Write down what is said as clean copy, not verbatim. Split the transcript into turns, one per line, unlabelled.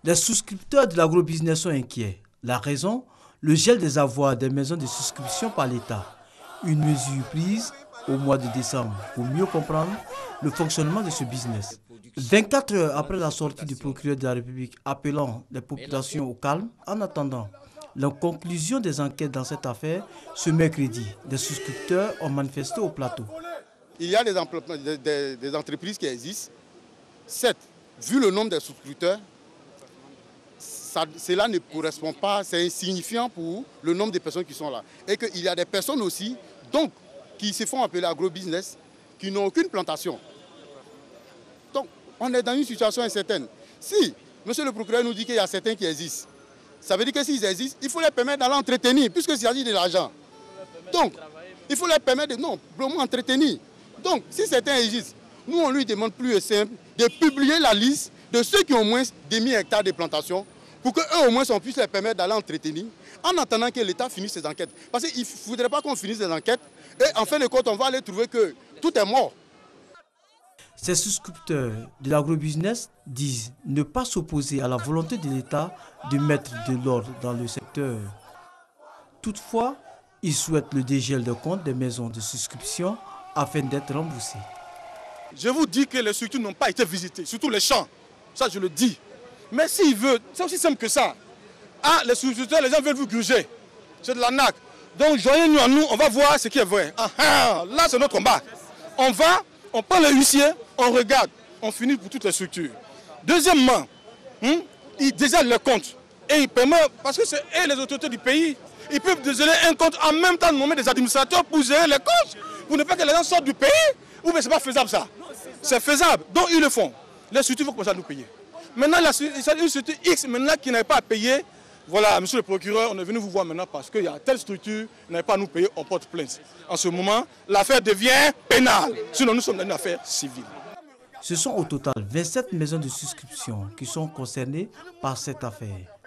Les souscripteurs de l'agrobusiness sont inquiets. La raison, le gel des avoirs des maisons de souscription par l'État. Une mesure prise au mois de décembre pour mieux comprendre le fonctionnement de ce business. 24 heures après la sortie du procureur de la République appelant les populations au calme, en attendant la conclusion des enquêtes dans cette affaire, ce mercredi, des souscripteurs ont manifesté au plateau.
Il y a des entreprises qui existent. Certes, vu le nombre de souscripteurs, cela ne correspond pas, c'est insignifiant pour le nombre de personnes qui sont là. Et qu'il y a des personnes aussi donc, qui se font appeler agrobusiness, qui n'ont aucune plantation. Donc, on est dans une situation incertaine. Si monsieur le procureur nous dit qu'il y a certains qui existent, ça veut dire que s'ils existent, il faut les permettre d'aller entretenir, puisqu'il s'agit de l'argent. Donc, il faut les permettre de, non, vraiment entretenir. Donc, si certains existent, nous, on lui demande plus simple de publier la liste de ceux qui ont au moins des 1000 hectares de plantation, pour qu'eux, au moins, on puisse les permettre d'aller entretenir, en attendant que l'État finisse ses enquêtes. Parce qu'il ne faudrait pas qu'on finisse les enquêtes, et en fin de compte, on va aller trouver que tout est mort.
Ces souscripteurs de l'agrobusiness disent ne pas s'opposer à la volonté de l'État de mettre de l'ordre dans le secteur. Toutefois, ils souhaitent le dégel de comptes des maisons de souscription afin d'être remboursés.
Je vous dis que les structures n'ont pas été visitées, surtout les champs. Ça, je le dis. Mais s'ils veulent, c'est aussi simple que ça. Ah, les souscripteurs, les gens veulent vous gruger. C'est de l'arnaque. Donc, joignez-nous à nous, on va voir ce qui est vrai. Là, c'est notre combat. On va, on prend le huissier, on regarde, on finit pour toutes les structures. Deuxièmement, ils dégèlent les comptes. Et ils permettent, parce que c'est eux les autorités du pays, ils peuvent dégeler un compte en même temps de nommer des administrateurs pour gérer les comptes, pour ne pas que les gens sortent du pays. Ou bien c'est pas faisable ça. C'est faisable, donc ils le font. Les structures vont commencer à nous payer. Maintenant, il y a une structure X maintenant qui n'avait pas à payer. Voilà, monsieur le procureur, on est venu vous voir maintenant parce qu'il y a telle structure qui n'avait pas à nous payer, on porte plainte. En ce moment, l'affaire devient pénale. Sinon, nous sommes dans une affaire civile.
Ce sont au total 27 maisons de souscription qui sont concernées par cette affaire.